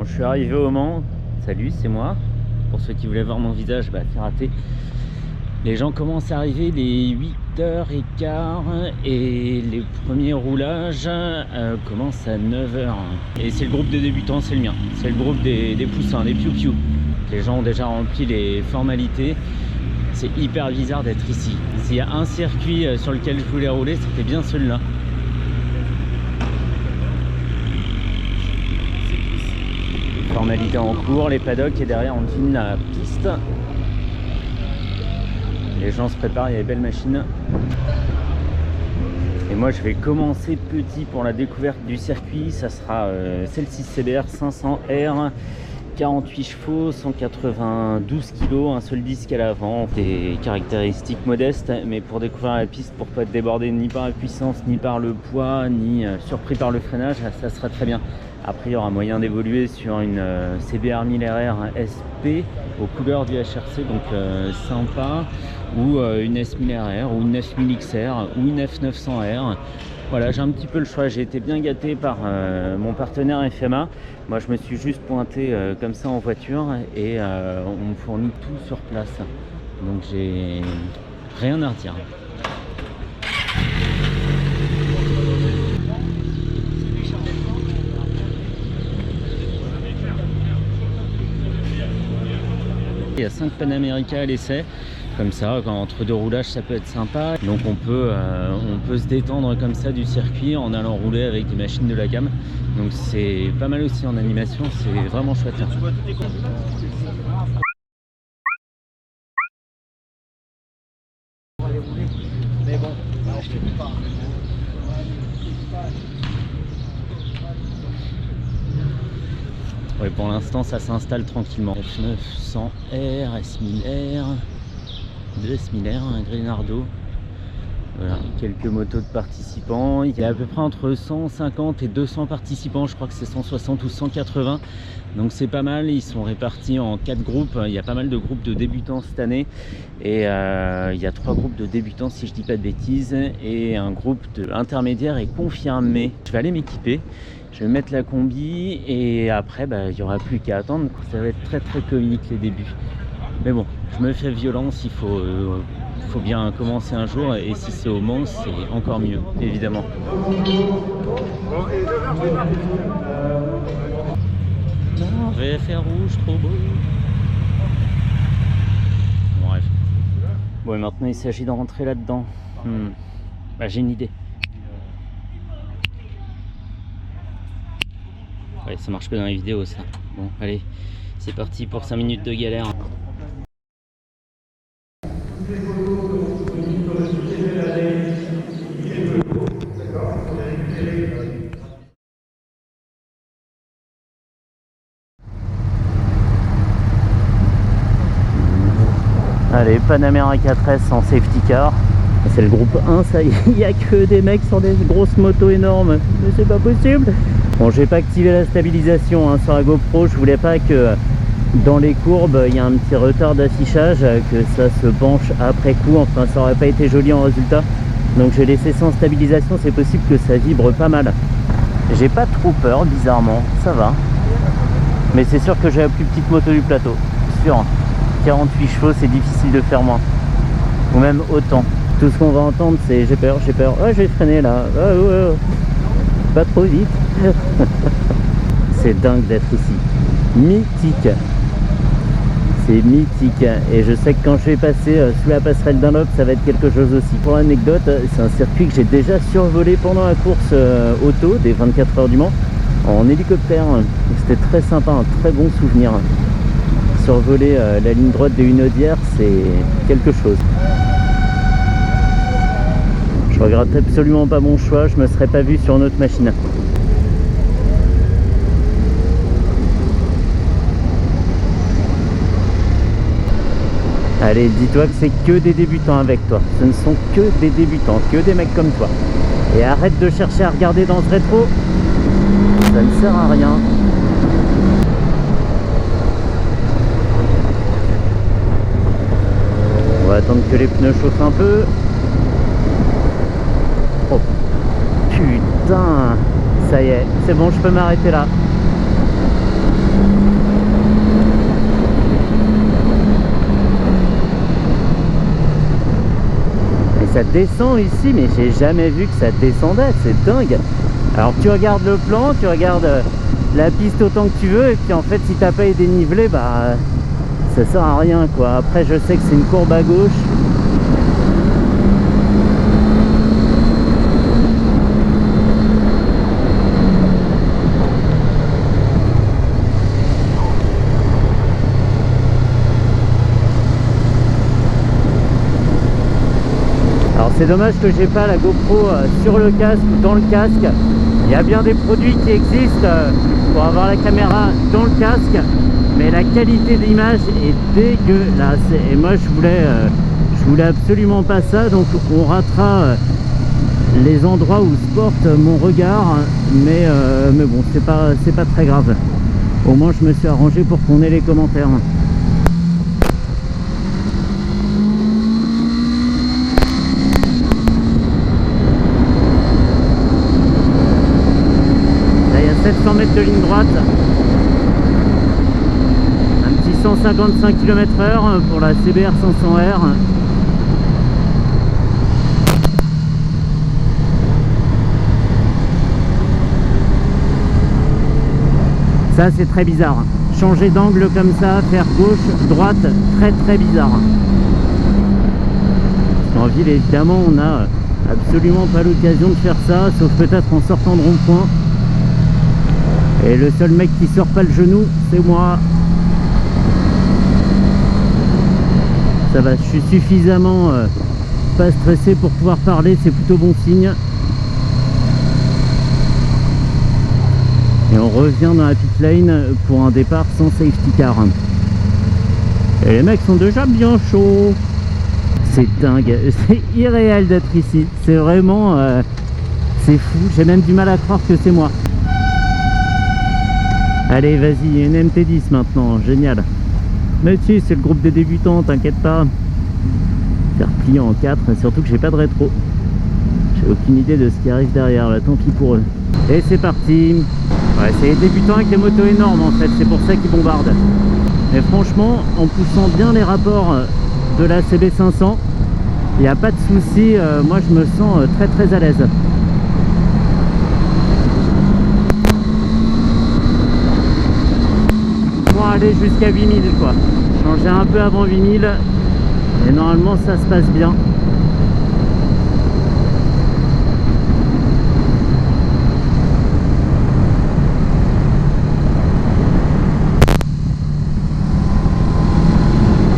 Bon, je suis arrivé au Mans. Salut, c'est moi. Pour ceux qui voulaient voir mon visage, c'est raté. Les gens commencent à arriver, les 8h15 et les premiers roulages commencent à 9h. Et c'est le groupe de débutants, c'est le mien. C'est le groupe des poussins, des piou-piou. Les gens ont déjà rempli les formalités. C'est hyper bizarre d'être ici. S'il y a un circuit sur lequel je voulais rouler, c'était bien celui-là. Formalité en cours, les paddocks et derrière on filme la piste. Les gens se préparent, il y a des belles machines. Et moi je vais commencer petit pour la découverte du circuit. Ça sera celle-ci CBR 500R, 48 chevaux, 192 kg, un seul disque à l'avant. Des caractéristiques modestes, mais pour découvrir la piste, pour pas être débordé ni par la puissance, ni par le poids, ni surpris par le freinage, ça sera très bien. Après, il y aura moyen d'évoluer sur une CBR 1000RR SP aux couleurs du HRC, donc sympa, ou une S1000RR, ou une F1000XR, ou une F900R. Voilà, j'ai un petit peu le choix. J'ai été bien gâté par mon partenaire FMA. Moi, je me suis juste pointé comme ça en voiture et on me fournit tout sur place. Donc, j'ai rien à redire. Il y a 5 Panamérica à l'essai, comme ça, entre deux roulages ça peut être sympa. Donc on peut se détendre comme ça du circuit en allant rouler avec des machines de la gamme. Donc c'est pas mal aussi en animation, c'est vraiment chouette. Mais bon, je te dis pas. Oui, pour l'instant ça s'installe tranquillement. F900R, S1000R, 2 S1000R, un Grenardo. Voilà, quelques motos de participants. Il y a à peu près entre 150 et 200 participants, je crois que c'est 160 ou 180. Donc c'est pas mal, ils sont répartis en 4 groupes. Il y a pas mal de groupes de débutants cette année. Et il y a 3 groupes de débutants si je dis pas de bêtises. Et un groupe intermédiaire et confirmé. Je vais aller m'équiper. Je vais mettre la combi et après il n'y aura plus qu'à attendre. Ça va être très très comique les débuts. Mais bon, je me fais violence, il faut bien commencer un jour et si c'est au Mans, c'est encore mieux, évidemment. Non, VFR rouge, trop beau. Bref. Bon, et maintenant il s'agit de rentrer là-dedans. J'ai une idée. Ouais, ça marche pas dans les vidéos ça. Bon, allez, c'est parti pour 5 minutes de galère. Allez, Panamera 4S en safety car. C'est le groupe 1, ça y est, il n'y a que des mecs sur des grosses motos énormes. Mais c'est pas possible. Bon, j'ai pas activé la stabilisation sur la GoPro. Je voulais pas que dans les courbes il y a un petit retard d'affichage, que ça se penche après coup. Enfin, ça aurait pas été joli en résultat. Donc j'ai laissé sans stabilisation. C'est possible que ça vibre pas mal. J'ai pas trop peur, bizarrement. Ça va. Mais c'est sûr que j'ai la plus petite moto du plateau. Sûr. 48 chevaux, c'est difficile de faire moins. Ou même autant. Tout ce qu'on va entendre, c'est j'ai peur, j'ai peur. Oh, j'ai freiné là. Oh. Pas trop vite. C'est dingue d'être ici. Mythique. C'est mythique. Et je sais que quand je vais passer sous la passerelle Dunlop, ça va être quelque chose aussi. Pour l'anecdote, c'est un circuit que j'ai déjà survolé pendant la course auto des 24 heures du Mans en hélicoptère. C'était très sympa, un très bon souvenir. Survoler la ligne droite des Hunaudières, c'est quelque chose. Je regrette absolument pas mon choix, je me serais pas vu sur une autre machine. Allez, dis-toi que c'est que des débutants avec toi. Ce ne sont que des débutants, que des mecs comme toi. Et arrête de chercher à regarder dans ce rétro. Ça ne sert à rien. On va attendre que les pneus chauffent un peu. Oh putain, ça y est, c'est bon, je peux m'arrêter là. ça descend ici, mais j'ai jamais vu que ça descendait, c'est dingue. Alors tu regardes le plan, tu regardes la piste autant que tu veux, et puis en fait si t'as pas été dénivelé, bah ça sert à rien quoi. Après je sais que c'est une courbe à gauche. C'est dommage que j'ai pas la GoPro sur le casque ou dans le casque. Il y a bien des produits qui existent pour avoir la caméra dans le casque, mais la qualité d'image est dégueulasse. Et moi je voulais absolument pas ça, donc on ratera les endroits où se porte mon regard, mais bon, c'est pas très grave. Au moins je me suis arrangé pour qu'on ait les commentaires. Là il y a 700 mètres de ligne droite, un petit 155 km/h pour la CBR 500R. Ça c'est très bizarre, changer d'angle comme ça, faire gauche, droite, très bizarre. En ville évidemment on n'a absolument pas l'occasion de faire ça, sauf peut-être en sortant de rond-point. Et le seul mec qui sort pas le genou, c'est moi. Ça va, je suis suffisamment pas stressé pour pouvoir parler, c'est plutôt bon signe. Et on revient dans la pit lane pour un départ sans safety car. Et les mecs sont déjà bien chauds. C'est dingue, c'est irréel d'être ici. C'est vraiment... c'est fou, j'ai même du mal à croire que c'est moi. Allez, vas-y, une MT10 maintenant, génial. Mais si, c'est le groupe des débutants, t'inquiète pas. Faire plier en 4, surtout que j'ai pas de rétro. J'ai aucune idée de ce qui arrive derrière, là, tant pis pour eux. Et c'est parti. Ouais, c'est les débutants avec des motos énormes en fait, c'est pour ça qu'ils bombardent. Mais franchement, en poussant bien les rapports de la CB500, il n'y a pas de souci, moi je me sens très à l'aise. Pour aller jusqu'à 8000 quoi. Changer un peu avant 8000 et normalement ça se passe bien.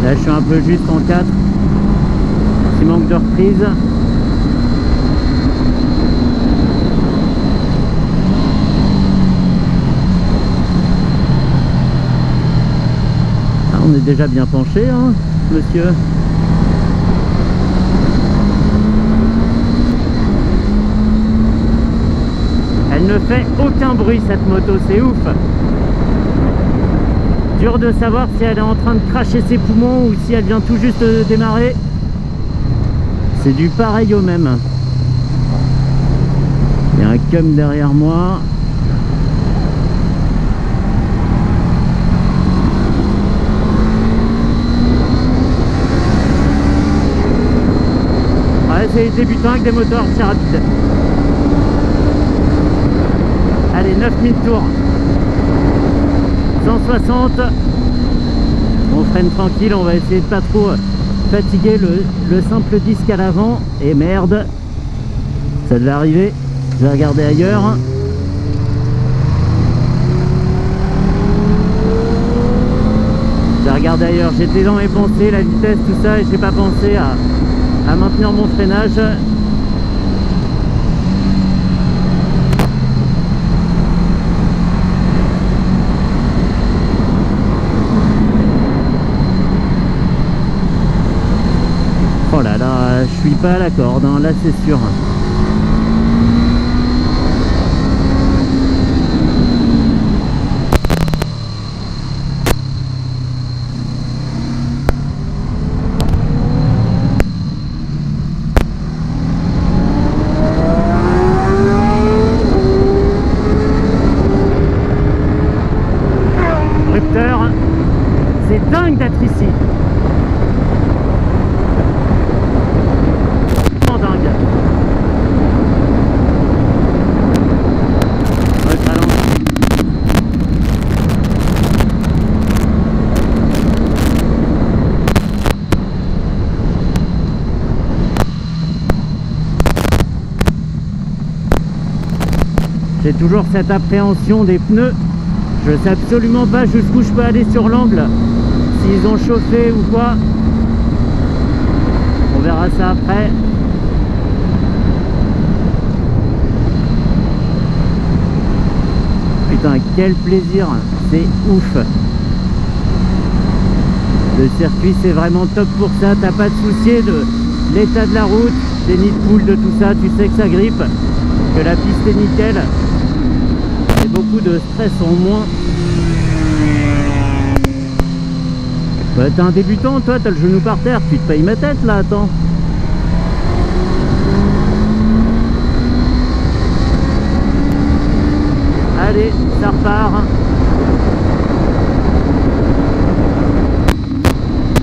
Là je suis un peu juste en 4, petit manque de reprise. Ah, on est déjà bien penché hein, monsieur. Elle ne fait aucun bruit cette moto, c'est ouf. Dur de savoir si elle est en train de cracher ses poumons ou si elle vient tout juste de démarrer. C'est du pareil au même. Il y a un cum derrière moi. Ouais, c'est les débutants avec des moteurs assez rapides. Allez, 9000 tours. 160. On freine tranquille, on va essayer de pas trop fatiguer le simple disque à l'avant. Et merde, ça devait arriver. Je vais regarder ailleurs. Je vais regarder ailleurs, j'étais dans mes pensées, la vitesse, tout ça, et j'ai pas pensé à maintenir mon freinage. Oh là là, je suis pas à la corde, hein, là c'est sûr. Rupteur, c'est dingue d'être ici. J'ai toujours cette appréhension des pneus. Je sais absolument pas jusqu'où je peux aller sur l'angle, s'ils ont chauffé ou quoi. On verra ça après. Putain, quel plaisir, c'est ouf. Le circuit c'est vraiment top pour ça, t'as pas de souci de l'état de la route, des nids de poules, de tout ça, tu sais que ça grippe, que la piste est nickel. Et beaucoup de stress en moins. Bah, t'es un débutant, toi, t'as le genou par terre, tu te payes ma tête là, attends. Allez, ça repart.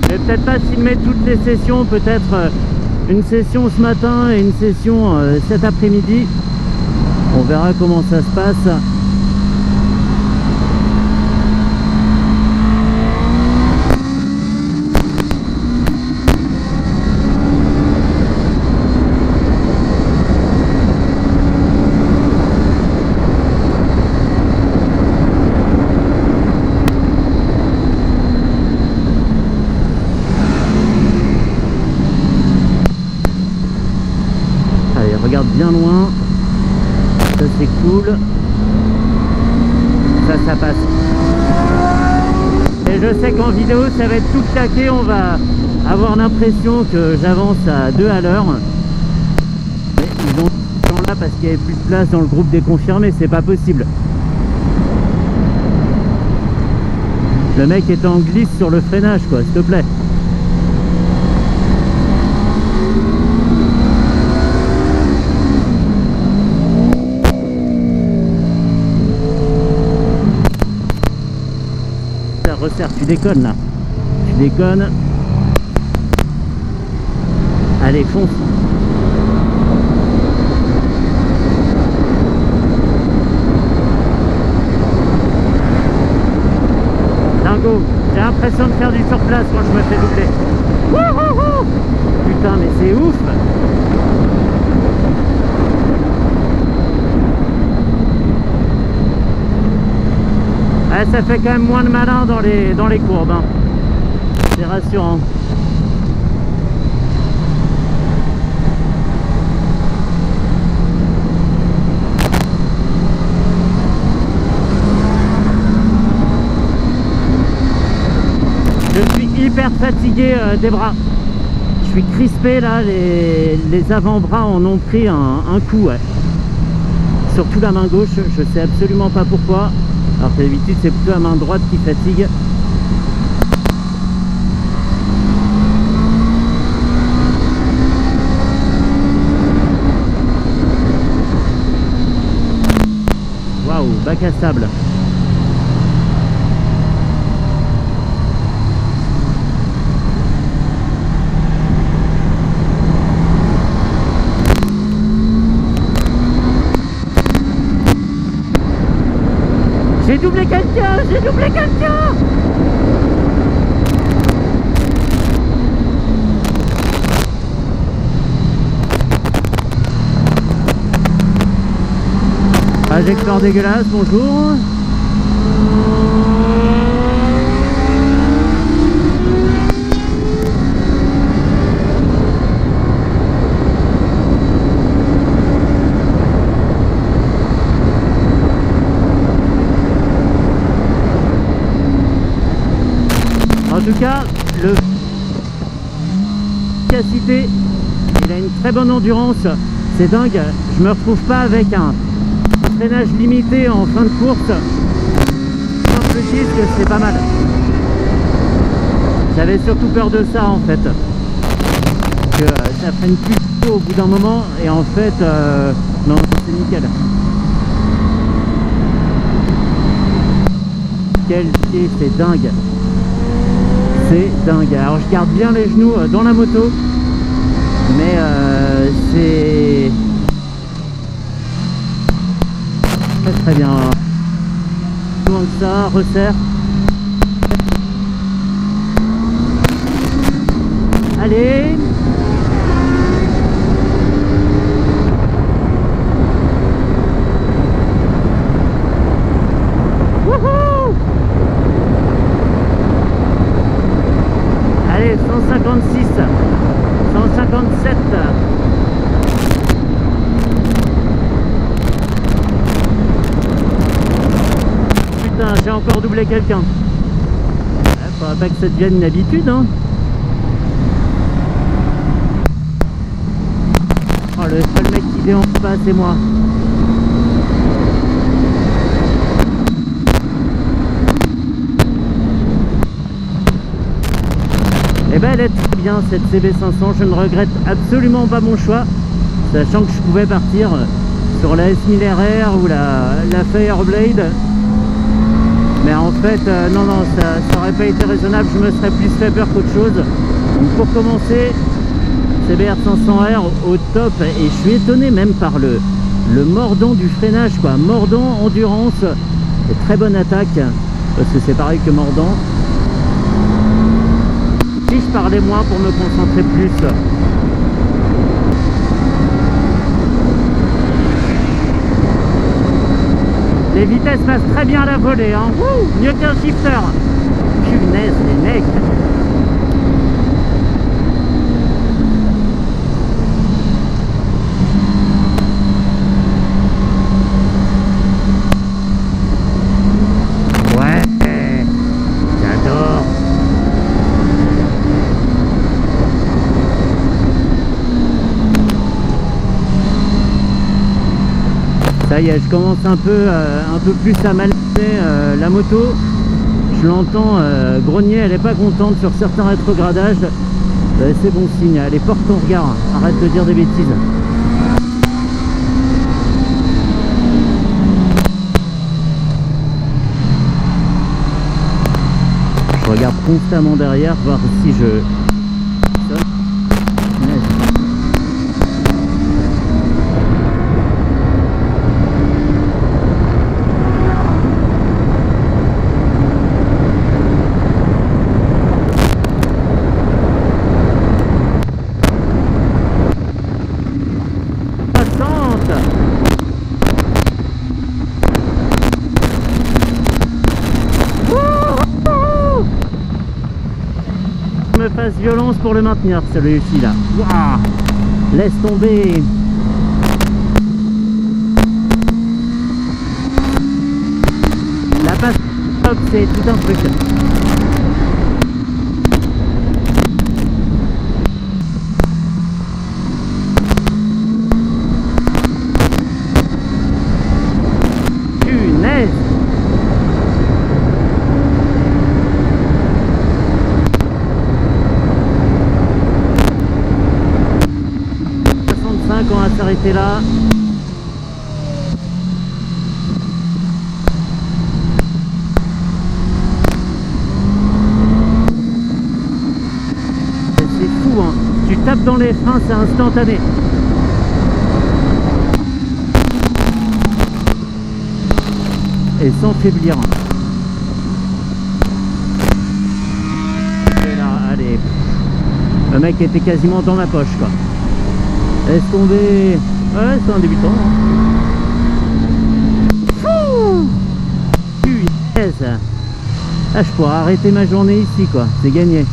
Je vais peut-être pas filmer toutes les sessions, peut-être une session ce matin et une session cet après-midi. On verra comment ça se passe. Regarde bien loin, ça c'est cool, ça passe. Et je sais qu'en vidéo ça va être tout claqué, on va avoir l'impression que j'avance à 2 à l'heure. Mais ils ont ce temps là parce qu'il n'y avait plus de place dans le groupe des confirmés, c'est pas possible. Le mec est en glisse sur le freinage quoi, s'il te plaît. Resserre, tu déconnes là, tu déconnes. Allez, fonce. Dingo, j'ai l'impression de faire du surplace quand je me fais doubler. Wouhou! Putain, mais c'est ouf. Ah, ça fait quand même moins de malin dans les courbes, hein. C'est rassurant. Je suis hyper fatigué des bras. Je suis crispé là, les avant-bras en ont pris un coup, ouais. Surtout la main gauche, je sais absolument pas pourquoi. Alors que d'habitude c'est plutôt la main droite qui fatigue. Waouh, bac à sable. J'ai doublé quelqu'un, j'ai doublé quelqu'un. Trajectoire dégueulasse, bonjour. En tout cas, le efficacité, il a une très bonne endurance, c'est dingue. Je me retrouve pas avec un freinage limité en fin de course. Simple disque, c'est pas mal. J'avais surtout peur de ça en fait, que ça freine plus tôt au bout d'un moment et en fait, non, c'est nickel. Quel pied, c'est dingue. C'est dingue. Alors je garde bien les genoux dans la moto, mais c'est très très bien. Plus loin que ça, resserre. Allez. j'ai encore doublé quelqu'un. Faudra pas que ça devienne une habitude, hein. Oh, le seul mec qui déonce pas, c'est moi. Et ben elle est très bien cette CB500, je ne regrette absolument pas mon choix, sachant que je pouvais partir sur la S1000RR ou la Fireblade. Mais en fait, non, ça aurait pas été raisonnable, je me serais plus fait peur qu'autre chose. Donc pour commencer, CBR 500R au top, et je suis étonné même par le mordant du freinage, quoi. Mordant, endurance, et très bonne attaque, parce que c'est pareil que mordant. Si je parlais moins pour me concentrer plus. Les vitesses passent très bien à la volée, hein. Wouh, mieux qu'un shifter. Punaise, les mecs. Ouais, j'adore. Ça y est, je commence un peu plus à mal la moto. Je l'entends grogner, elle est pas contente sur certains rétrogradages. C'est bon signe, allez, porte ton regard, arrête de dire des bêtises. Je regarde constamment derrière, voir si je... me fasse violence pour le maintenir, celui-ci là. Waouh, laisse tomber. La passe hop, c'est tout un truc. Punaise. On va s'arrêter là. C'est fou, hein. Tu tapes dans les freins, c'est instantané. Et sans faiblir. Et là, allez. Le mec était quasiment dans la poche, quoi. Laisse tomber. Ouais, c'est un débutant. Hein. Punaise. Ah, je pourrais arrêter ma journée ici, quoi. C'est gagné.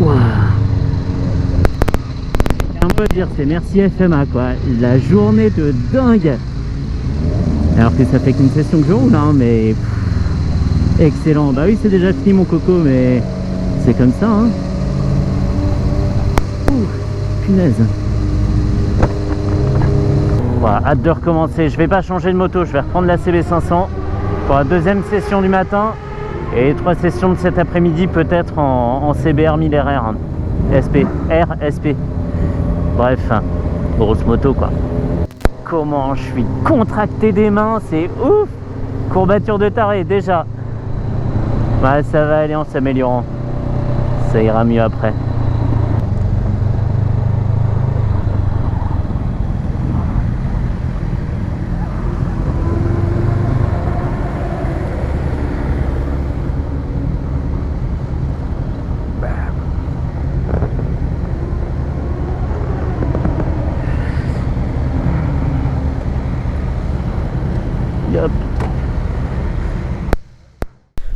Waouh. Un mot à dire, c'est merci FMA, quoi. La journée de dingue. Alors que ça fait qu'une session que je roule, hein, mais... excellent. Bah oui, c'est déjà fini mon coco, mais... c'est comme ça, hein. Punaise. Voilà, hâte de recommencer. Je vais pas changer de moto, je vais reprendre la CB500 pour la deuxième session du matin et 3 sessions de cet après-midi, peut-être en CBR 1000RR SP, RSP. Bref, grosse moto, quoi. Comment je suis contracté des mains, c'est ouf. Courbature de taré déjà. Ouais, ça va aller en s'améliorant, ça ira mieux après.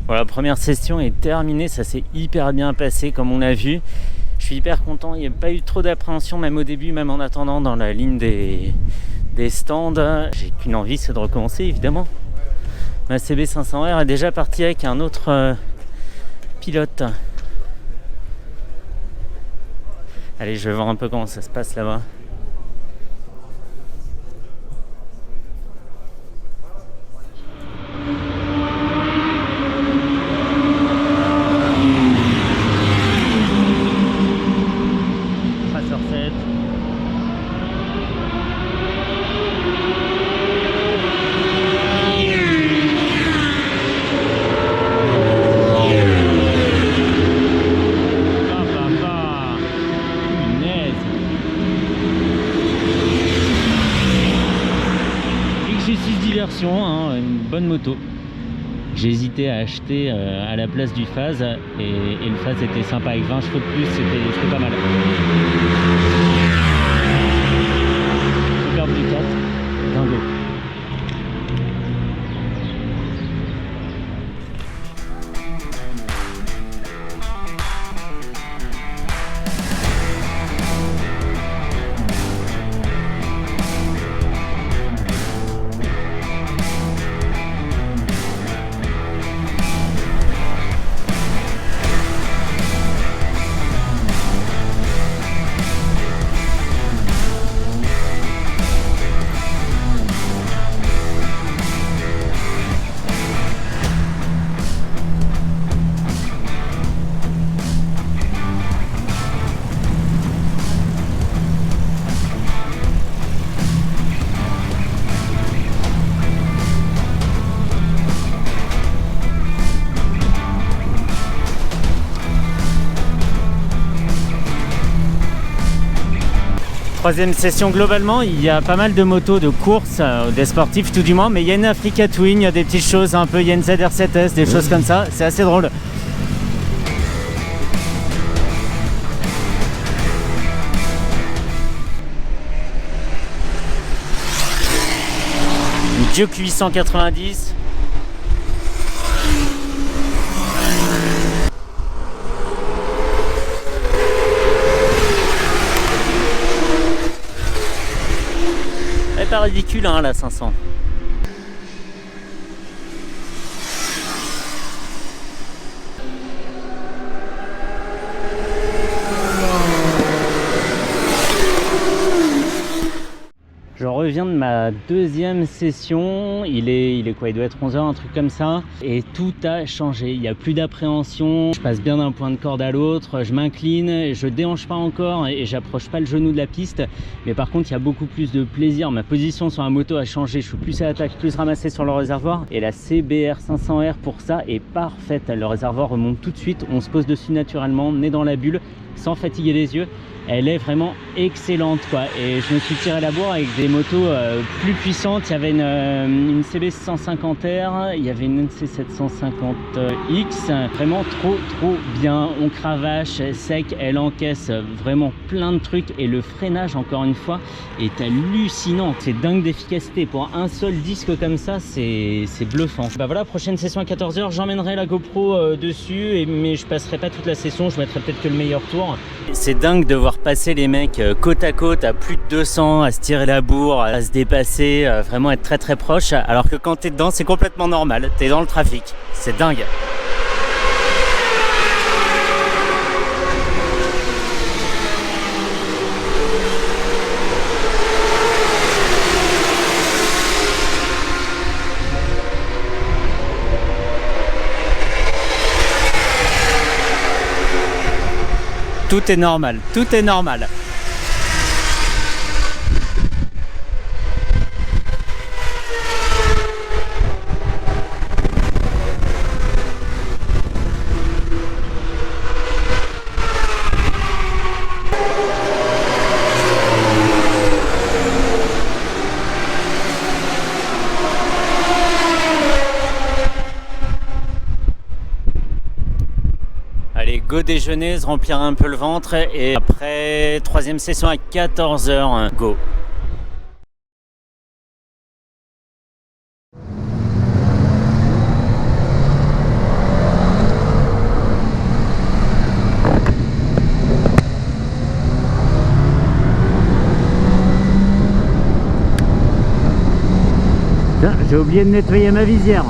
Voilà, première session est terminée, ça s'est hyper bien passé comme on a vu. Je suis hyper content, il n'y a pas eu trop d'appréhension même au début, même en attendant dans la ligne des stands. J'ai qu'une envie, c'est de recommencer évidemment. Ma CB500R est déjà partie avec un autre pilote. Allez, je vais voir un peu comment ça se passe là-bas. Une bonne moto. J'ai hésité à acheter à la place du Phase et le Phase était sympa avec 20 chevaux de plus, c'était pas mal. Superbe Ducat, dingo. Troisième session, globalement, il y a pas mal de motos de course, des sportifs tout du moins, mais il y a une Africa Twin, il y a des petites choses un peu, il y a une ZR7S, des choses comme ça, c'est assez drôle. Une Duke 890. Pas ridicule hein, la 500. Je reviens de ma deuxième session, il est quoi, il doit être 11 h, un truc comme ça, et tout a changé, il n'y a plus d'appréhension, je passe bien d'un point de corde à l'autre, je m'incline, je déhanche pas encore et j'approche pas le genou de la piste, mais par contre il y a beaucoup plus de plaisir, ma position sur la moto a changé, je suis plus à l'attaque, plus ramassé sur le réservoir, et la CBR 500R pour ça est parfaite, le réservoir remonte tout de suite, on se pose dessus naturellement, nez dans la bulle, sans fatiguer les yeux. Elle est vraiment excellente quoi, et je me suis tiré la bourre avec des motos plus puissantes. Il y avait une CB 150R, il y avait une NC 750X, vraiment trop bien. On cravache sec, elle encaisse vraiment plein de trucs, et le freinage encore une fois est hallucinant, c'est dingue d'efficacité pour un seul disque comme ça, c'est bluffant. Bah voilà, prochaine session à 14 h, j'emmènerai la GoPro dessus, mais je passerai pas toute la session, je mettrai peut-être que le meilleur tour. C'est dingue de voir passer les mecs côte à côte à plus de 200, à se tirer la bourre, à se dépasser, vraiment être très proche, alors que quand t'es dedans c'est complètement normal, t'es dans le trafic, c'est dingue. Tout est normal, tout est normal. Allez, go déjeuner, se remplir un peu le ventre, et après troisième session à 14 h, go. J'ai oublié de nettoyer ma visière.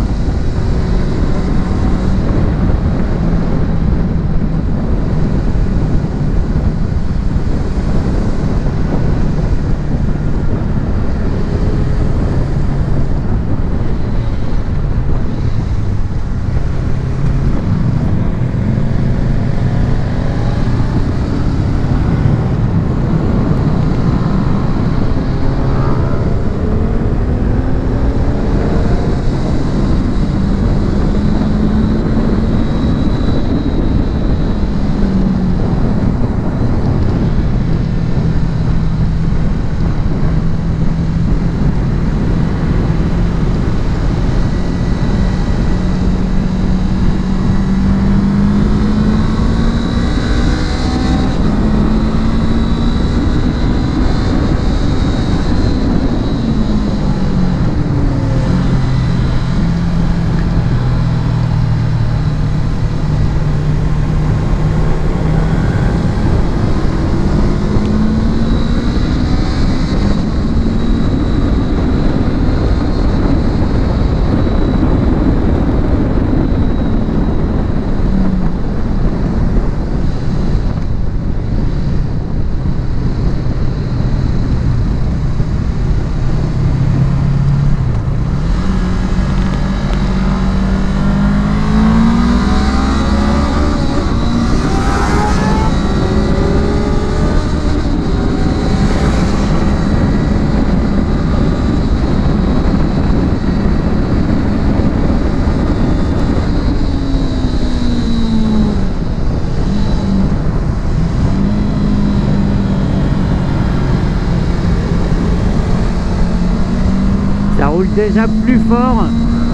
roule déjà plus fort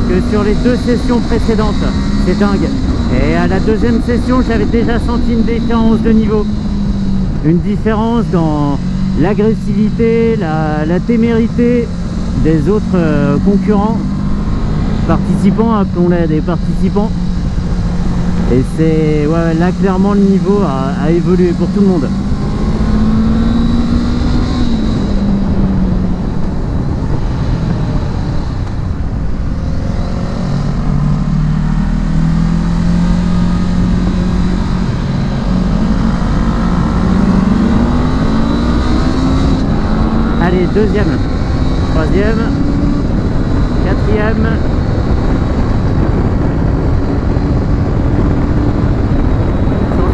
que sur les 2 sessions précédentes. C'est dingue. Et à la deuxième session, j'avais déjà senti une différence de niveau. Une différence dans l'agressivité, la témérité des autres concurrents, participants, appelons-les des participants. Et c'est ouais, là clairement le niveau a évolué pour tout le monde. Allez, deuxième, troisième, quatrième.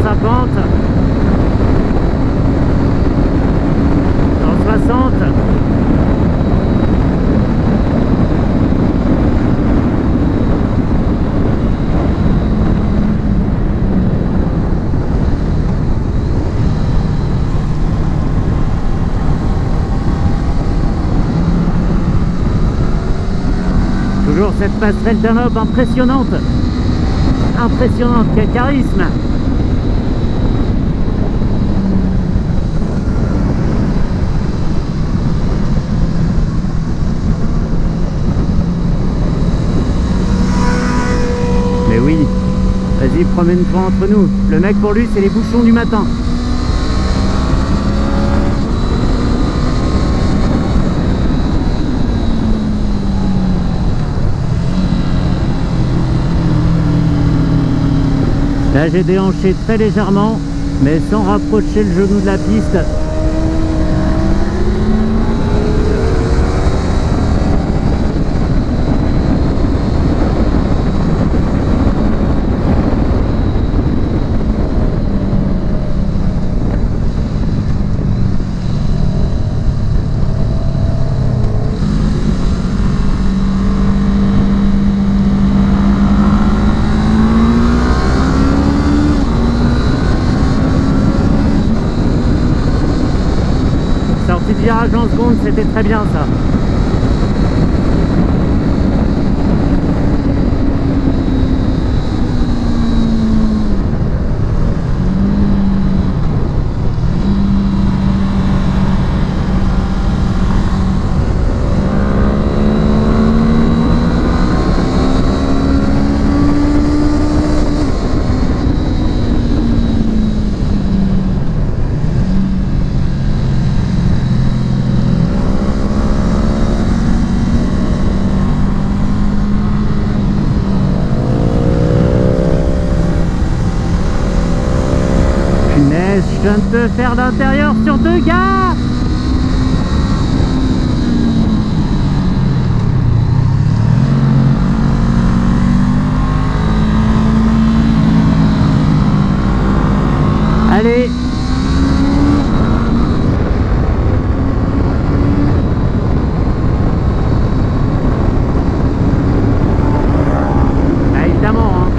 150, 160. Toujours cette passerelle Dunlop impressionnante. Impressionnante, quel charisme. Mais oui, vas-y, promène-toi entre nous. Le mec, pour lui, c'est les bouchons du matin. Là, j'ai déhanché très légèrement, mais sans rapprocher le genou de la piste. Virage en seconde, c'était très bien ça. Je viens de te faire l'intérieur sur 2 gars. Allez. Ah, évidemment, hein.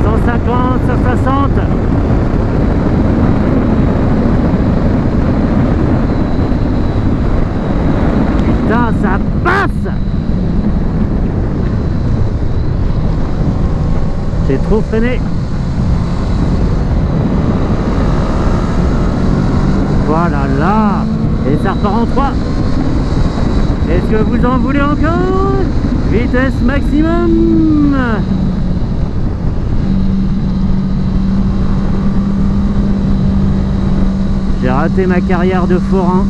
150, 160. Putain, ça passe. J'ai trop freiné. Voilà là. Et ça repart en 3. Est-ce que vous en voulez encore? Vitesse maximum. J'ai raté ma carrière de forain.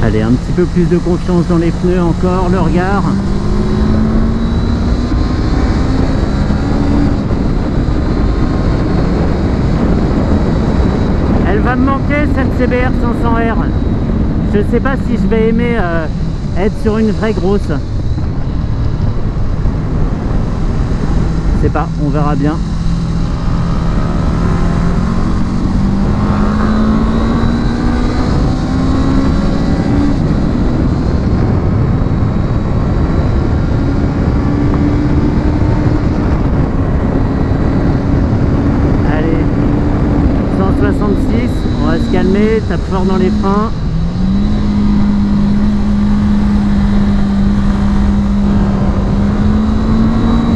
Allez, un petit peu plus de confiance dans les pneus encore, le regard. Elle va me manquer cette CBR 500R. Je sais pas si je vais aimer être sur une vraie grosse. Je sais pas, on verra bien. 56, on va se calmer, tape fort dans les freins.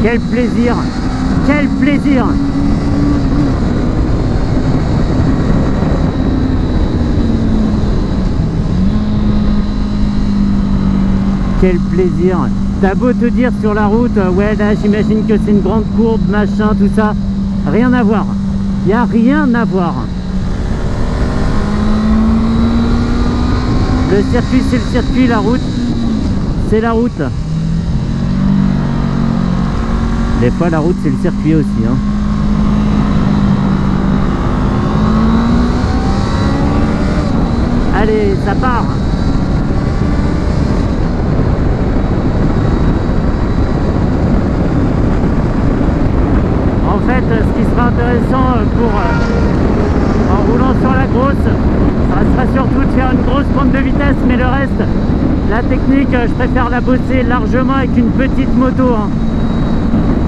Quel plaisir! Quel plaisir! Quel plaisir! T'as beau te dire sur la route, ouais là j'imagine que c'est une grande courbe, machin, tout ça. Rien à voir. Il n'y a rien à voir. Le circuit c'est le circuit, la route c'est la route. Des fois la route c'est le circuit aussi, hein. Allez, ça part. En fait, ce qui sera intéressant en roulant sur la grosse, ça sera surtout de faire une grosse pente de vitesse, mais le reste, la technique, je préfère la bosser largement avec une petite moto, hein.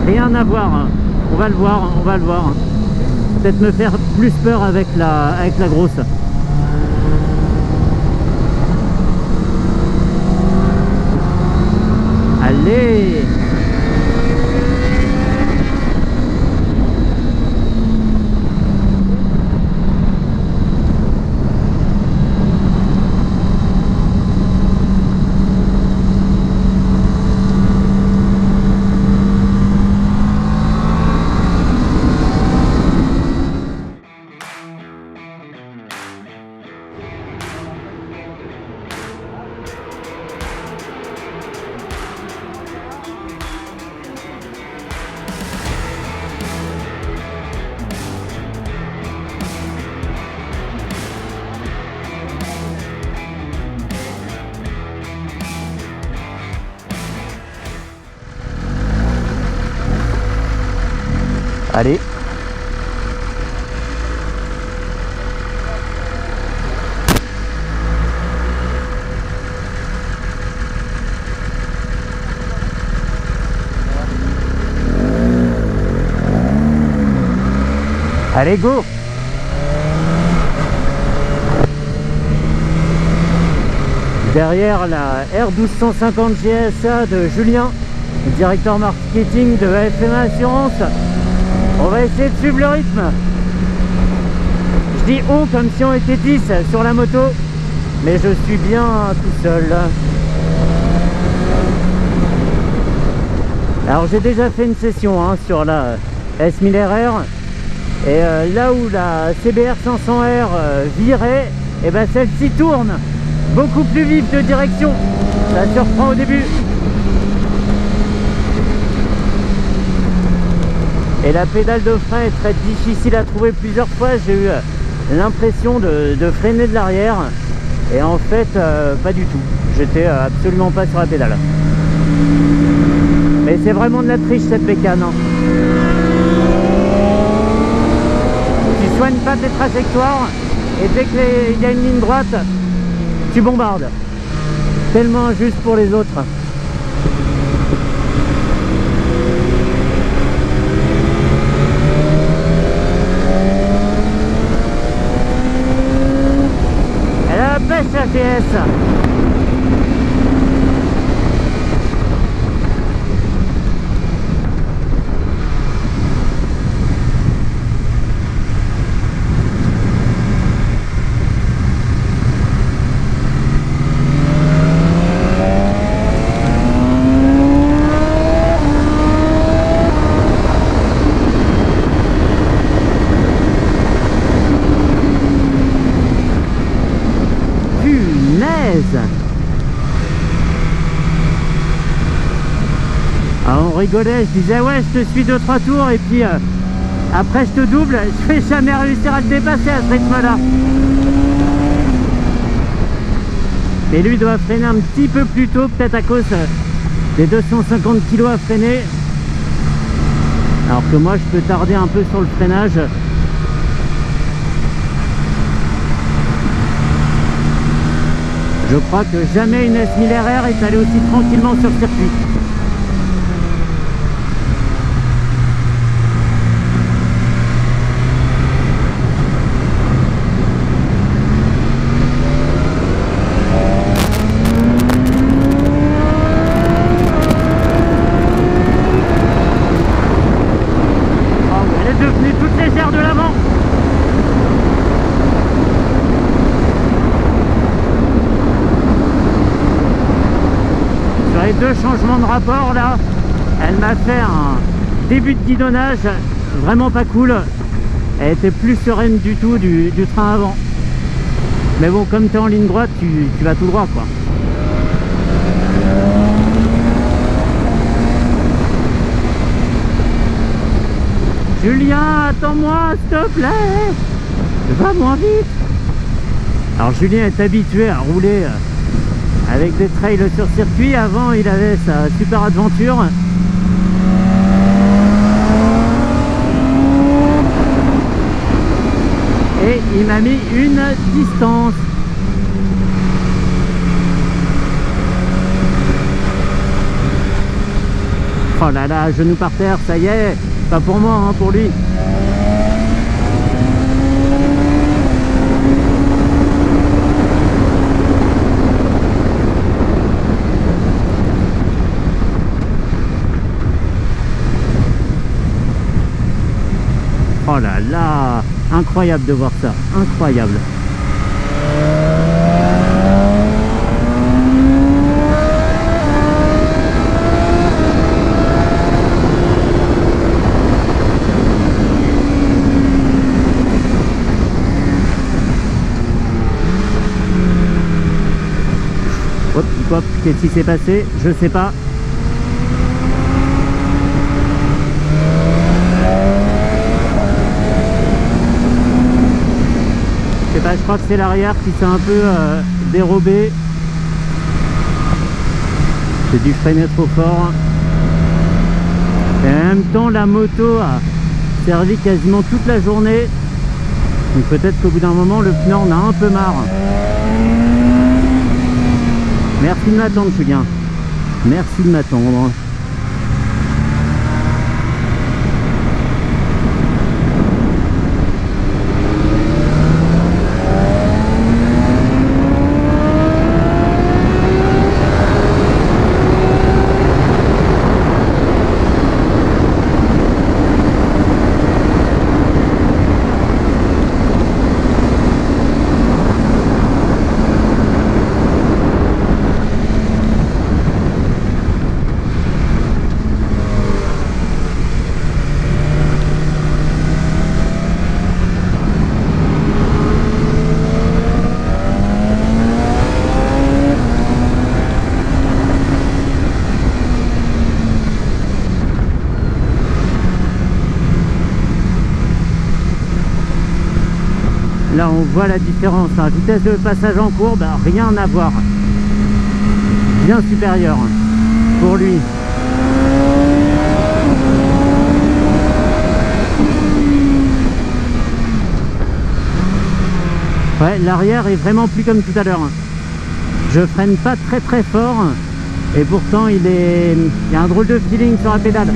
Rien à voir, hein. On va le voir, on va le voir. Peut-être me faire plus peur avec la grosse. Allez! Allez. Allez, go! Derrière la R1250 GSA de Julien, directeur marketing de FMA Assurance. On va essayer de suivre le rythme. Je dis on comme si on était 10 sur la moto, mais je suis bien tout seul. Alors j'ai déjà fait une session sur la S1000RR et là où la CBR 500R virait, et ben celle-ci tourne beaucoup plus vite de direction. Ça surprend au début. Et la pédale de frein est très difficile à trouver. Plusieurs fois j'ai eu l'impression de freiner de l'arrière et en fait pas du tout. J'étais absolument pas sur la pédale. Mais c'est vraiment de la triche cette bécane, hein. Tu soignes pas tes trajectoires et dès qu'il y a une ligne droite, tu bombardes. Tellement injuste pour les autres. Elle a la pêche la TS. Alors on rigolait, je disais ouais je te suis 2-3 tours et puis après je te double, je vais jamais réussir à le dépasser à ce rythme là. Et lui doit freiner un petit peu plus tôt, peut-être à cause des 250 kg à freiner. Alors que moi je peux tarder un peu sur le freinage. Je crois que jamais une S1000RR est allée aussi tranquillement sur le circuit. les 2 changements de rapport là, elle m'a fait un début de guidonnage vraiment pas cool. Elle était plus sereine du tout du train avant. Mais bon, comme tu es en ligne droite, tu vas tout droit quoi. Julien, attends-moi, s'il te plaît. Va moins vite. Alors Julien est habitué à rouler avec des trails sur circuit. Avant, il avait sa Super Adventure. Et il m'a mis une distance. Oh là là, genou par terre, ça y est. Pas pour moi, hein, pour lui. Oh là là, incroyable de voir ça, incroyable. Hop, hop, qu'est-ce qui s'est passé? Je sais pas. Je sais pas, je crois que c'est l'arrière qui s'est un peu dérobé. J'ai dû freiner trop fort. Et en même temps, la moto a servi quasiment toute la journée. Donc peut-être qu'au bout d'un moment, le pneu en a un peu marre. Merci de m'attendre, Julien. Merci de m'attendre. Là on voit la différence, hein. Vitesse de passage en courbe, rien à voir. Bien supérieur pour lui. Ouais, l'arrière est vraiment plus comme tout à l'heure. Je freine pas très fort et pourtant il y a un drôle de feeling sur la pédale.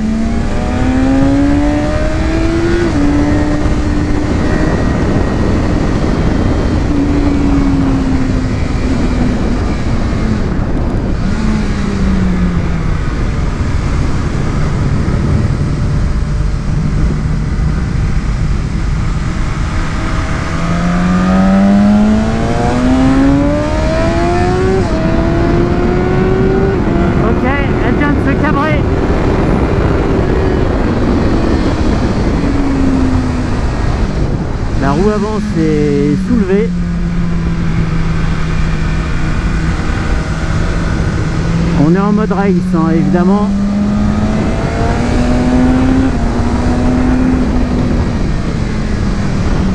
La roue avant s'est soulevée. On est en mode race, hein, évidemment.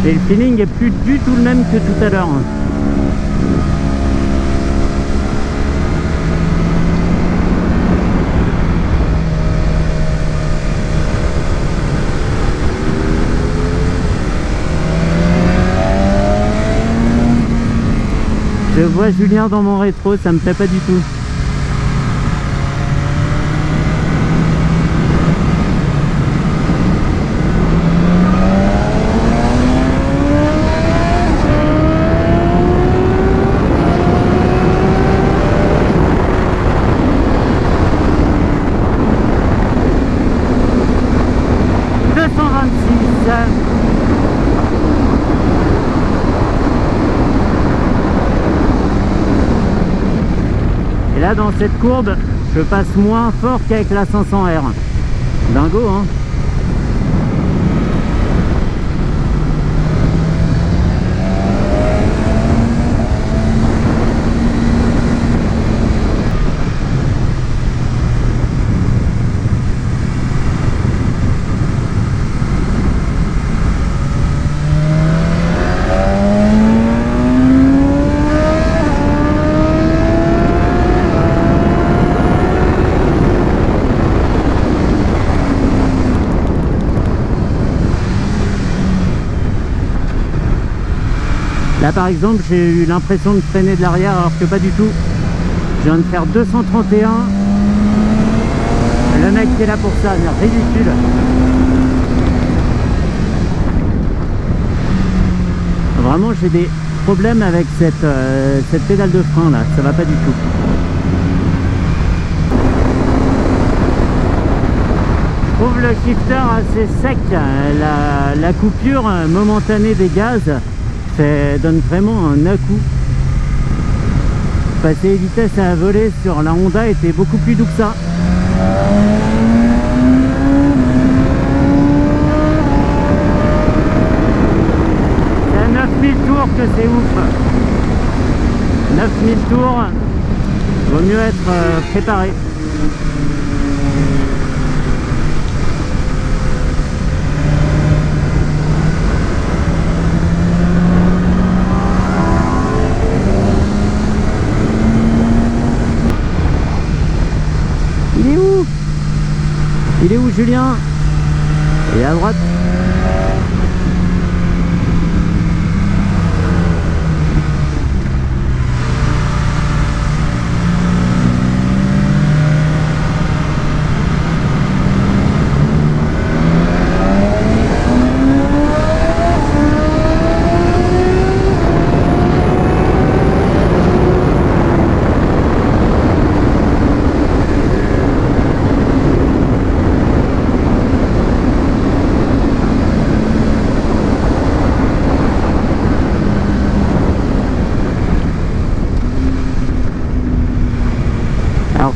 Et le feeling est plus du tout le même que tout à l'heure. Je vois Julien dans mon rétro, ça me plaît pas du tout. Et là dans cette courbe, je passe moins fort qu'avec la 500R. Dingo, hein. Là par exemple j'ai eu l'impression de freiner de l'arrière alors que pas du tout. Je viens de faire 231. Le mec qui est là pour ça, c'est ridicule. Vraiment j'ai des problèmes avec cette pédale de frein là, ça va pas du tout. Je trouve le shifter assez sec, la coupure momentanée des gaz donne vraiment un à-coup. Passer les vitesses à voler sur la Honda était beaucoup plus doux que ça. C'est à 9000 tours que c'est ouf. 9000 tours, vaut mieux être préparé. Il est où Julien? Il est à droite.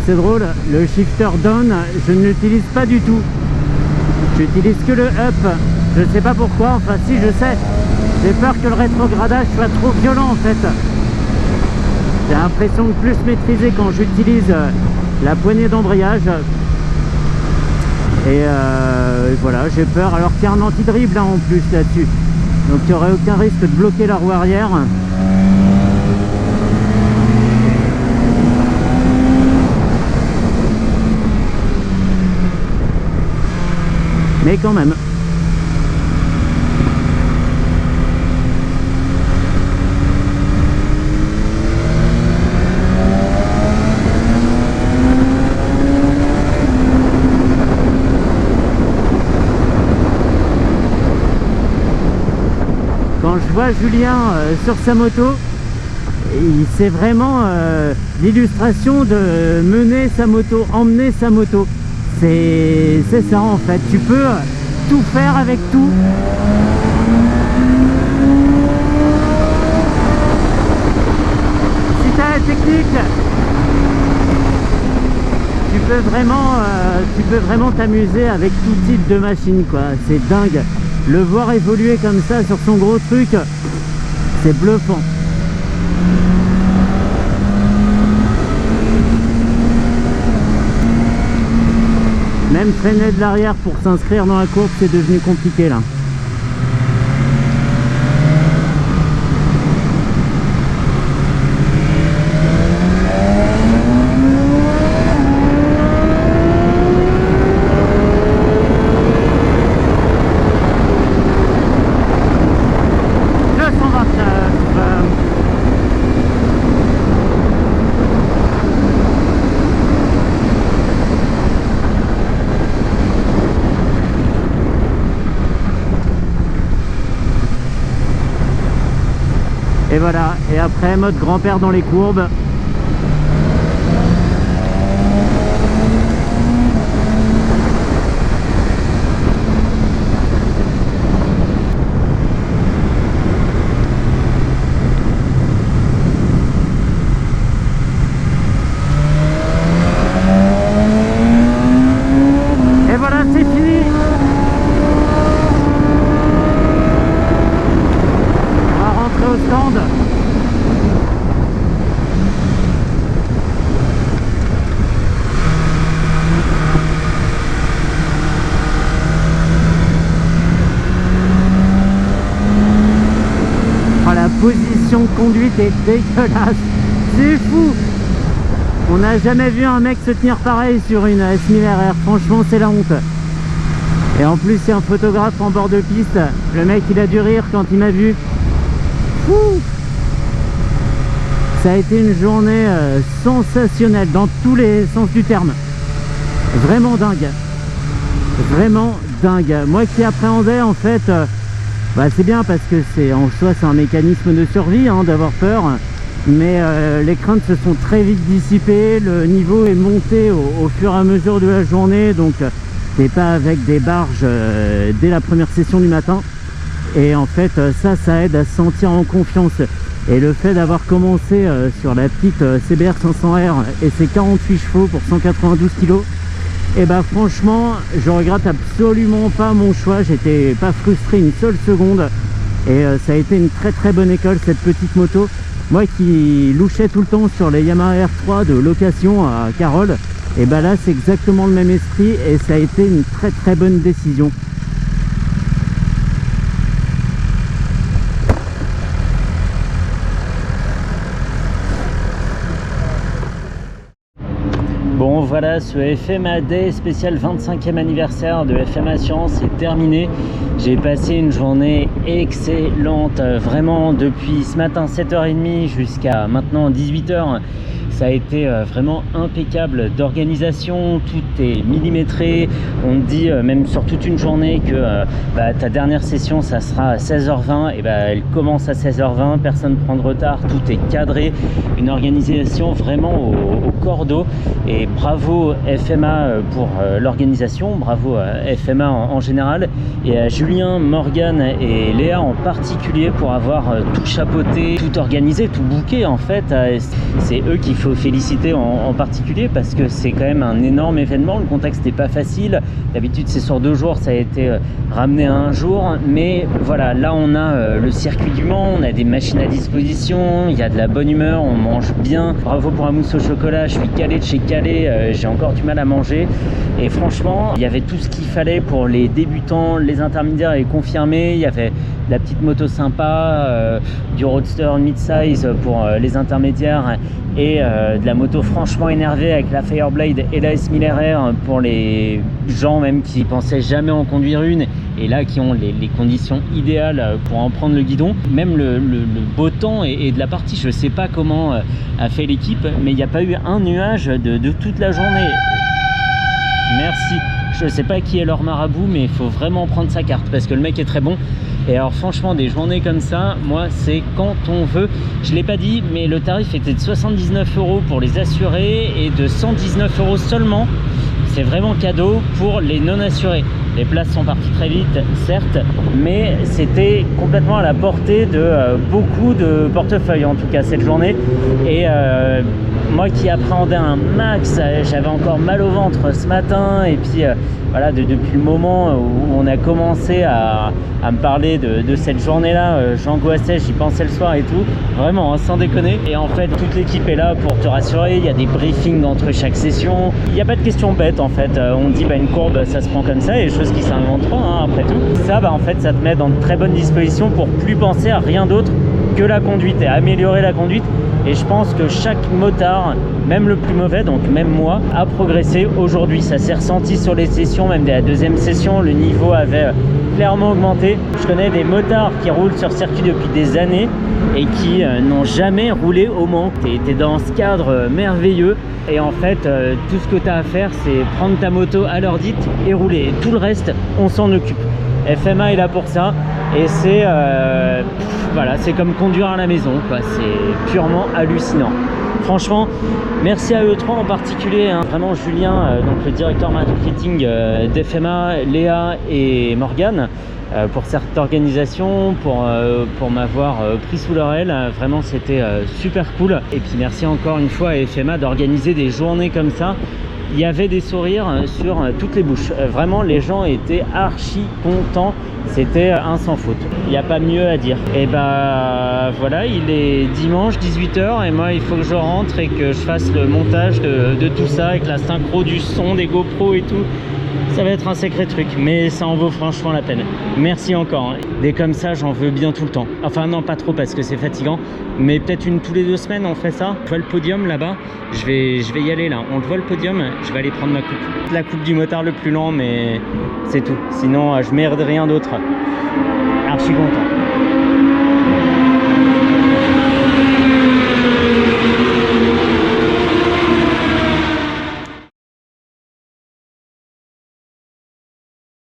C'est drôle, le shifter down, je ne l'utilise pas du tout. J'utilise que le up. Je ne sais pas pourquoi, enfin si je sais. J'ai peur que le rétrogradage soit trop violent en fait. J'ai l'impression de plus maîtriser quand j'utilise la poignée d'embrayage. Et voilà, j'ai peur. Alors qu'il y a un anti-dribble là, en plus là-dessus. Donc il n'y aurait aucun risque de bloquer la roue arrière. Mais quand même. Quand je vois Julien sur sa moto, c'est vraiment l'illustration de mener sa moto, emmener sa moto. C'est ça en fait, tu peux tout faire avec tout. Si tu as la technique, tu peux vraiment t'amuser avec tout type de machine quoi. C'est dingue. Le voir évoluer comme ça sur son gros truc, c'est bluffant. Même freiner de l'arrière pour s'inscrire dans la courbe, c'est devenu compliqué là. Et voilà, et après mode grand-père dans les courbes. stand. Oh, la position de conduite est dégueulasse, c'est fou. On n'a jamais vu un mec se tenir pareil sur une S1000 RR, franchement c'est la honte. Et en plus il y a un photographe en bord de piste, le mec il a dû rire quand il m'a vu. Ouh, ça a été une journée sensationnelle dans tous les sens du terme. Vraiment dingue. Vraiment dingue. Moi qui appréhendais en fait, c'est bien parce que c'est en soi c'est un mécanisme de survie hein, d'avoir peur. Mais les craintes se sont très vite dissipées, le niveau est monté au fur et à mesure de la journée, donc t'es pas avec des barges dès la première session du matin. Et en fait ça aide à se sentir en confiance. Et le fait d'avoir commencé sur la petite CBR 500R et ses 48 chevaux pour 192 kg, et franchement je regrette absolument pas mon choix, j'étais pas frustré une seule seconde. Et ça a été une très très bonne école cette petite moto. Moi qui louchais tout le temps sur les Yamaha R3 de location à Carole, et là c'est exactement le même esprit et ça a été une très très bonne décision. Bon voilà, ce FMA Day spécial 25e anniversaire de FMA Assurance est terminé. J'ai passé une journée excellente, vraiment depuis ce matin 7h30 jusqu'à maintenant 18h. Ça a été vraiment impeccable d'organisation, tout est millimétré. On te dit même sur toute une journée que ta dernière session ça sera à 16h20 et elle commence à 16h20, personne ne prend de retard, tout est cadré, une organisation vraiment au cordeau. Et bravo FMA pour l'organisation, bravo FMA en général, et à Julien, Morgane et Léa en particulier pour avoir tout chapeauté, tout organisé, tout booké en fait. C'est eux qu'il faut féliciter en particulier parce que c'est quand même un énorme événement, le contexte n'est pas facile, d'habitude c'est sur 2 jours, ça a été ramené à 1 jour, mais voilà, là on a le circuit du Mans, on a des machines à disposition, il y a de la bonne humeur, on mange bien, bravo pour la mousse au chocolat, je suis calé de chez Calais, j'ai encore du mal à manger et franchement il y avait tout ce qu'il fallait pour les débutants, les intermédiaires et confirmés. Il y avait de la petite moto sympa, du roadster mid-size pour les intermédiaires et de la moto franchement énervée avec la Fireblade et la S1000 RR pour les gens même qui pensaient jamais en conduire une et là qui ont les conditions idéales pour en prendre le guidon. Même le beau temps et de la partie, je sais pas comment a fait l'équipe, mais il n'y a pas eu un nuage de toute la journée. Merci. Je sais pas qui est leur marabout, mais il faut vraiment prendre sa carte parce que le mec est très bon. Et alors franchement des journées comme ça, moi c'est quand on veut. Je l'ai pas dit, mais le tarif était de 79 € pour les assurés et de 119 € seulement. C'est vraiment cadeau pour les non assurés. Les places sont parties très vite, certes, mais c'était complètement à la portée de beaucoup de portefeuilles en tout cas cette journée. Et moi qui appréhendais un max, j'avais encore mal au ventre ce matin et puis voilà, depuis le moment où on a commencé à me parler de cette journée-là, j'angoissais, j'y pensais le soir et tout, vraiment, hein, sans déconner. Et en fait, toute l'équipe est là pour te rassurer, il y a des briefings entre chaque session, il n'y a pas de questions bêtes en fait, on dit une courbe, ça se prend comme ça, et choses qui s'inventent pas, hein, après tout. Ça, en fait, ça te met dans de très bonnes dispositions pour plus penser à rien d'autre que la conduite et à améliorer la conduite. Et je pense que chaque motard, même le plus mauvais, donc même moi, a progressé aujourd'hui. Ça s'est ressenti sur les sessions, même dès la deuxième session, le niveau avait clairement augmenté. Je connais des motards qui roulent sur circuit depuis des années et qui n'ont jamais roulé au Mans. Tu es dans ce cadre merveilleux et en fait, tout ce que tu as à faire, c'est prendre ta moto à l'heure dite et rouler. Et tout le reste, on s'en occupe. FMA est là pour ça et c'est voilà, c'est comme conduire à la maison, quoi. C'est purement hallucinant. Franchement, merci à eux trois en particulier, hein. Vraiment Julien, donc le directeur marketing d'FMA, Léa et Morgane, pour cette organisation, pour m'avoir pris sous leur aile. Vraiment c'était super cool. Et puis merci encore une fois à FMA d'organiser des journées comme ça il y avait des sourires sur toutes les bouches. Vraiment, les gens étaient archi contents. C'était un sans faute. Il n'y a pas mieux à dire. Et bah voilà, il est dimanche 18 h et moi il faut que je rentre et que je fasse le montage de tout ça avec la synchro du son, des GoPro et tout. Ça va être un sacré truc, mais ça en vaut franchement la peine. Merci encore. Des comme ça, j'en veux bien tout le temps. Enfin non, pas trop parce que c'est fatigant, mais peut-être une tous les 2 semaines on fait ça. Je vois le podium là-bas, je vais y aller là. On le voit le podium, je vais aller prendre ma coupe. La coupe du motard le plus lent, mais c'est tout. Sinon, je merde rien d'autre. Archi content.